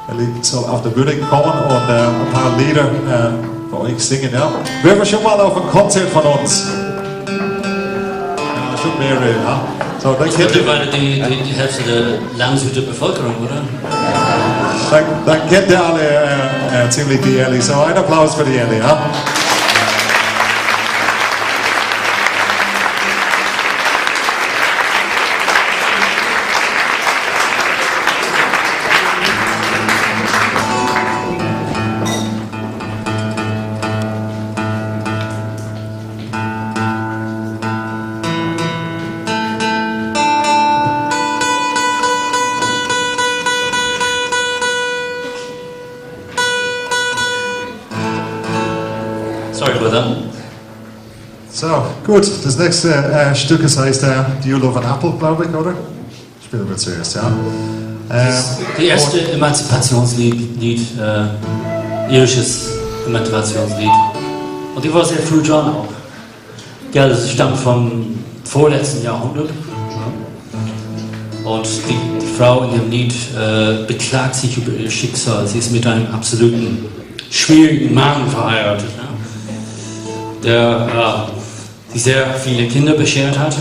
Elly soll auf der Bühne kommen und ein paar Lieder für euch singen. Ja? Wer war schon mal auf ein Konzert von uns? Ja, schon mehrere, ja. So, dann kennt ihr die Hälfte der Landshüter Bevölkerung, oder? Dann kennt ihr alle ziemlich die Elly. So, ein Applaus für die Elly, ja? Sorry for that. So, gut, das nächste Stück heißt Do You Love an Apple, glaube ich, oder? Spielen wir zuerst, ja. Das erste Emanzipationslied, irisches Emanzipationslied. Und die war sehr früh dran auch. Ja, das stammt vom vorletzten Jahrhundert. Und die Frau in dem Lied beklagt sich über ihr Schicksal. Sie ist mit einem absoluten schwierigen Mann verheiratet, der sie sehr viele Kinder beschert hat.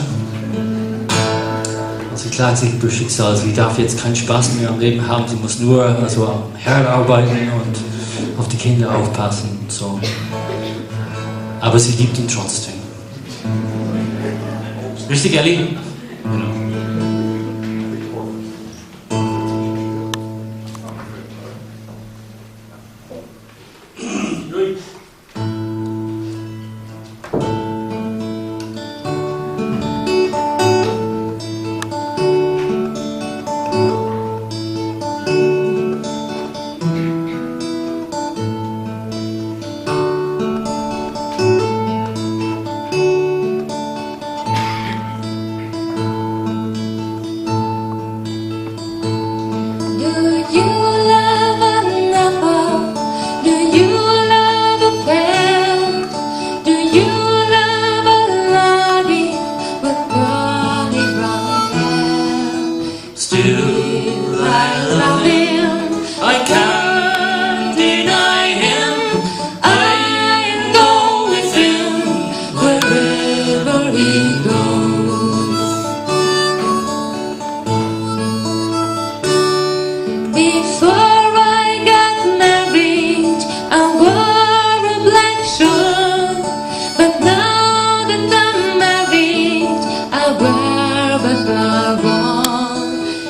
Und sie klagt sich über Schicksal. Sie darf jetzt keinen Spaß mehr am Leben haben. Sie muss nur hart arbeiten und auf die Kinder aufpassen. Und so. Aber sie liebt ihn trotzdem. Richtig, Elly? Genau.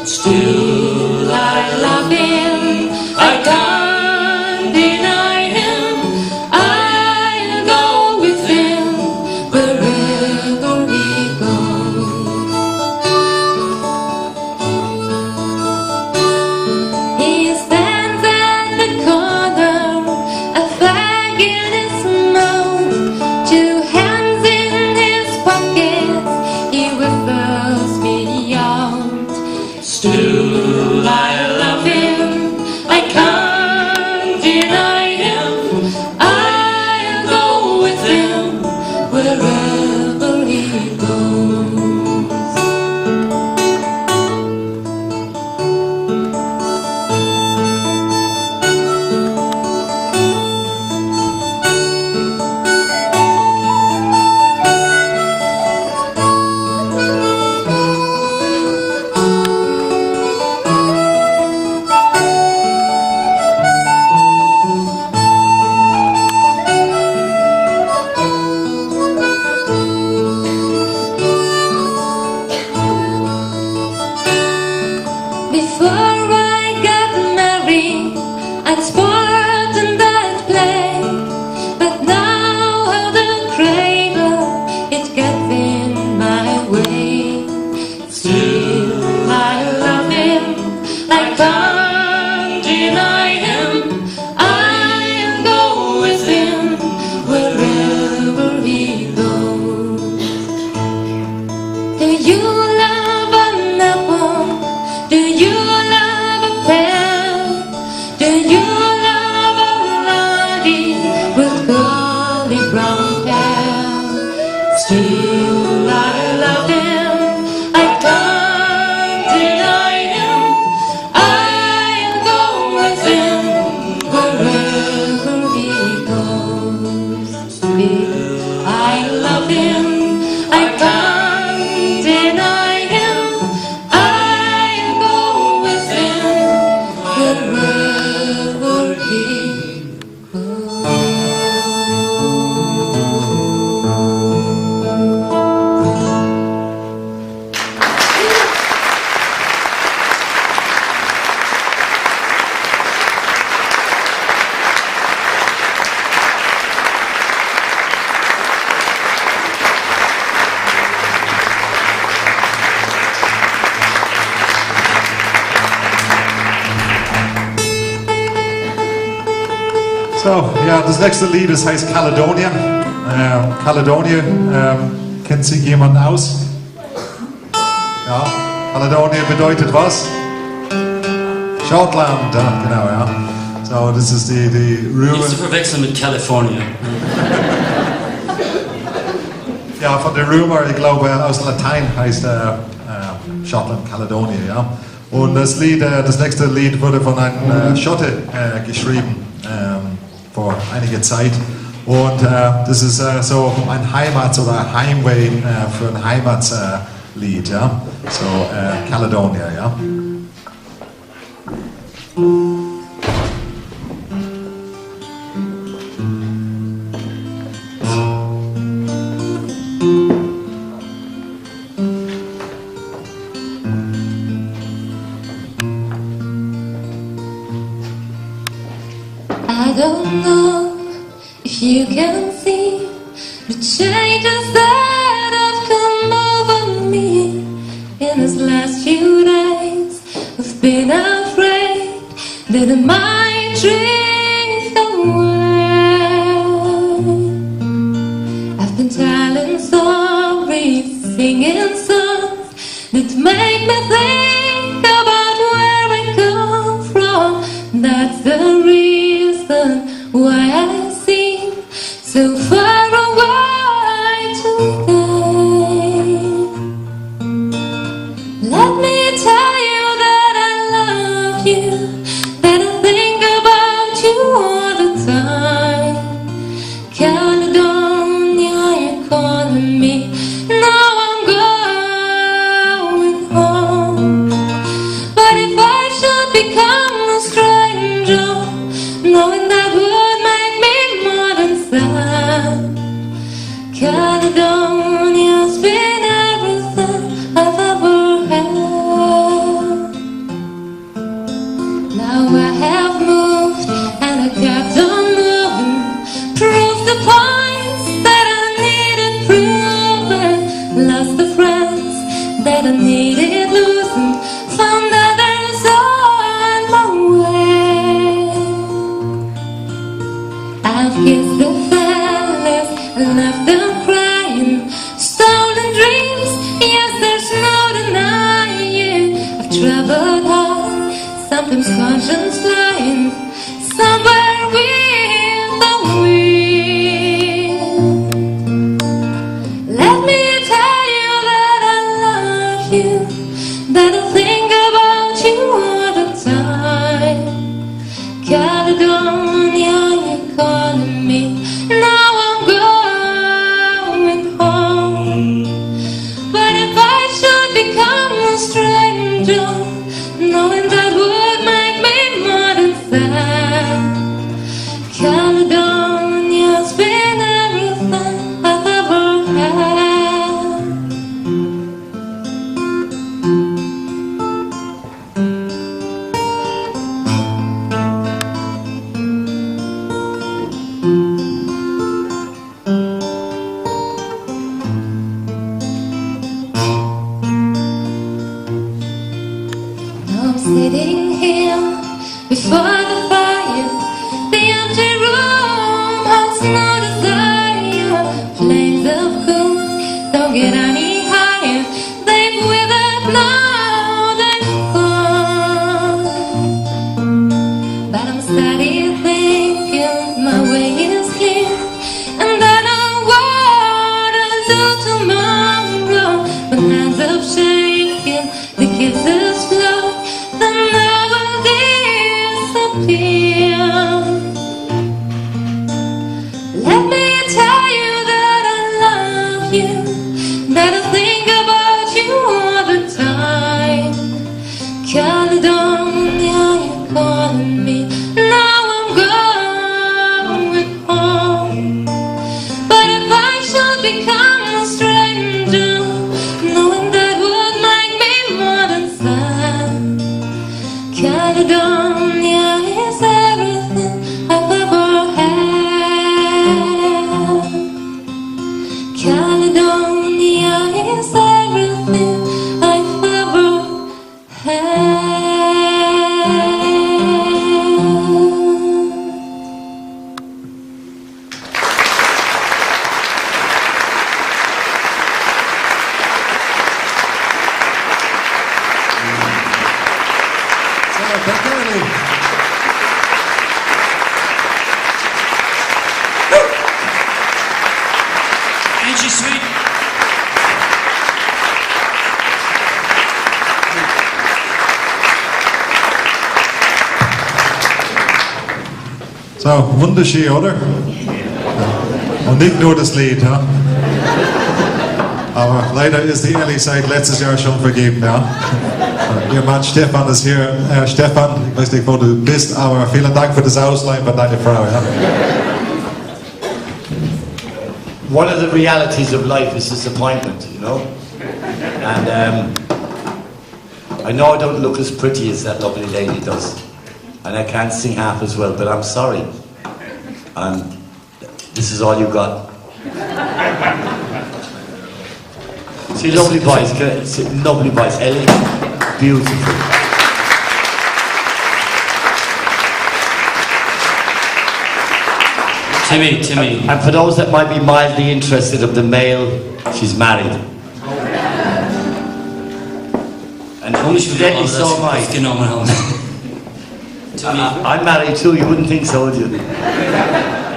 Still I love him, I can't deny him, I'll go with him wherever he goes. He stands at the corner, a flag in his mouth, 2 hands in his pockets, he whispers me out. Still I love him, I can't deny him, I'll go with him wherever he goes. Before I got married, I'd sport and I'd play, but now how the cradle, it gets in my way. Still I love him, I can't deny him, I'll go with him wherever he goes. Do you love an apple? Do you love a pear? Do you love So, ja, das nächste Lied, das heißt Caledonia. Caledonia, kennt sich jemand aus? Ja, Caledonia bedeutet was? Schottland, ja, genau, ja. So, das ist die Ruhe. Nicht zu verwechseln mit California. Ja, von der Rumor, ich glaube, aus Latein heißt Schottland, Caledonia, ja. Und das Lied, das nächste Lied wurde von einem Schotte geschrieben vor einiger Zeit. Und das ist so ein Heimat- oder Heimweh für ein Heimatlied, ja. So, Caledonia, ja. I don't know if you can see the changes that have come over me in these last few days. I've been afraid that I might drift away. I've been telling stories, singing songs that make me think about where I come from. That's the reason why I seem so far away today. Let me tell you that I love you, that I think about you all the time. Caledonia, you're calling me, now I'm going home. But if I should become a stranger, knowing that would make me more than sad. Caledonia's been everything I've ever had. Now I have moved and I kept on moving, proved the points that I needed proven, lost the friends that I needed losing, found others on my way. I've kissed the fellas and left them crying, stolen dreams, yes, there's no denying. I've traveled hard, sometimes conscience flying, somewhere with the wind. Let me tell you that I love you, that I think about you all the time. Caledonia, you're calling me, now I'm going home. But if I should become a stranger, knowing that would make me more than sad. Caledonia's been everything I've ever had. Now I'm sitting here before the fire. The empty room has no desire. Flames of cool don't get any higher. They've withered now, they've gone. But I'm steady thinking my way is clear, and I know what I'll do tomorrow. When hands up shaking, the kisses flow, then I will disappear. Let me tell you that I love you, that I think about you all the time. Caledonia, you're calling me, now I'm going home. But if I should become a stranger, knowing that would make me more than sad. Caledonia is everything I've ever had. Caledonia is everything I've ever had. Elly. Ain't she sweet? So, wunderschön, oder? Und nicht nur das Lied, ja? Aber leider ist die Elly seit letztes Jahr schon vergeben, ja? Ihr Mann Stefan ist hier. Stefan, ich weiß nicht, wo du bist, aber vielen Dank für das Ausleihen von deiner Frau, ja? One of the realities of life is disappointment, you know? And I know I don't look as pretty as that lovely lady does. And I can't sing half as well, but I'm sorry. This is all you got. See, lovely voice, lovely voice. Elly, beautiful. Timmy. And for those that might be mildly interested of the male, she's married. And incidentally, so am I. I'm married too, you wouldn't think so, would you?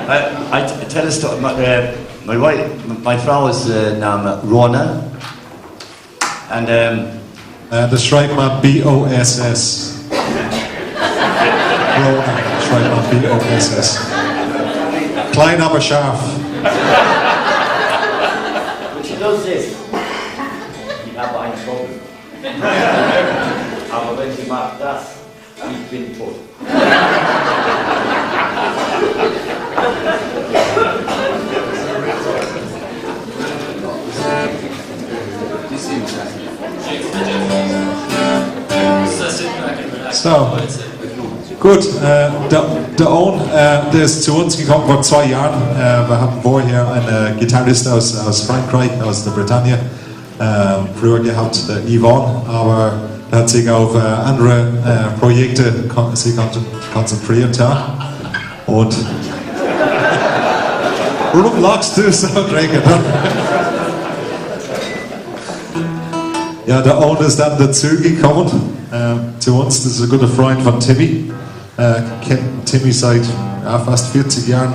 I tell a story. My wife, my Frau is named Rona. And the Schreibmann B-O-S-S. Rona, Schreibmann B-O-S-S. Klein aber scharf. When she does this, ich habe einen Problem. Aber wenn sie macht das, ich bin tot. So, gut, der Owen, der ist zu uns gekommen vor 2 Jahren. Wir hatten vorher einen Gitarrist aus Frankreich, aus der Bretagne, früher gehabt, der Yvonne, aber er hat sich auf andere Projekte konzentriert. Ja. Und warum lachst du so, Gregor? Ja, der Owen ist dann dazugekommen zu uns. Das ist ein guter Freund von Timmy. Kennt Timmy seit fast 40 Jahren.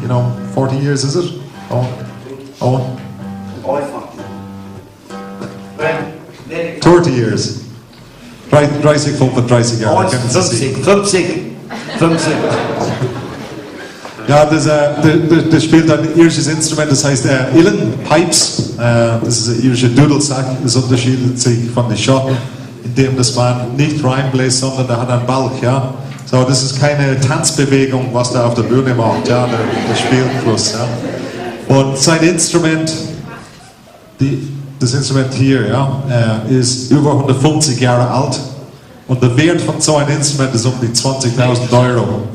You know, 40 years is it? Owen? 30 years. 30, 35 Jahre. 50. Ja, das spielt ein irisches Instrument, das heißt Uilleann Pipes. Das ist ein irischer Dudelsack, das unterscheidet sich von den Schotten, indem das man nicht reinbläst, sondern der hat einen Balk. Ja? So, das ist keine Tanzbewegung, was der auf der Bühne macht, ja? der spielt bloß. Ja? Und sein Instrument, das Instrument hier, ja, ist über 150 Jahre alt und der Wert von so einem Instrument ist um die 20.000 Euro.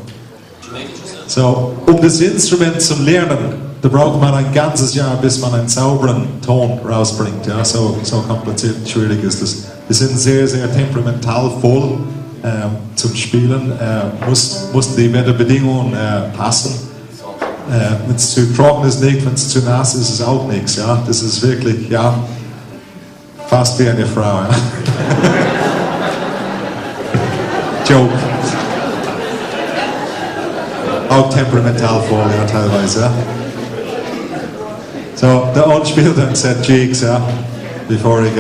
So, um das Instrument zu lernen, da braucht man ein ganzes Jahr, bis man einen sauberen Ton rausbringt. Ja? So kompliziert und schwierig ist das. Wir sind sehr, sehr temperamental voll zum Spielen. Muss die Wetterbedingungen passen. Wenn es zu trocken ist, nicht. Wenn es zu nass ist, ist es auch nichts. Ja? Das ist wirklich, ja, fast wie eine Frau. Ja? Joke. Auch temperamental voll, ja, teilweise. Ja. So, der Owen spielt ein Set Jigs, ja, bevor ich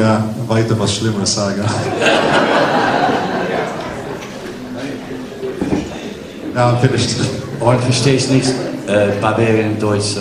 weiter was Schlimmeres sage. Ja, finished. Und verstehst nicht Barbarian Deutsch so.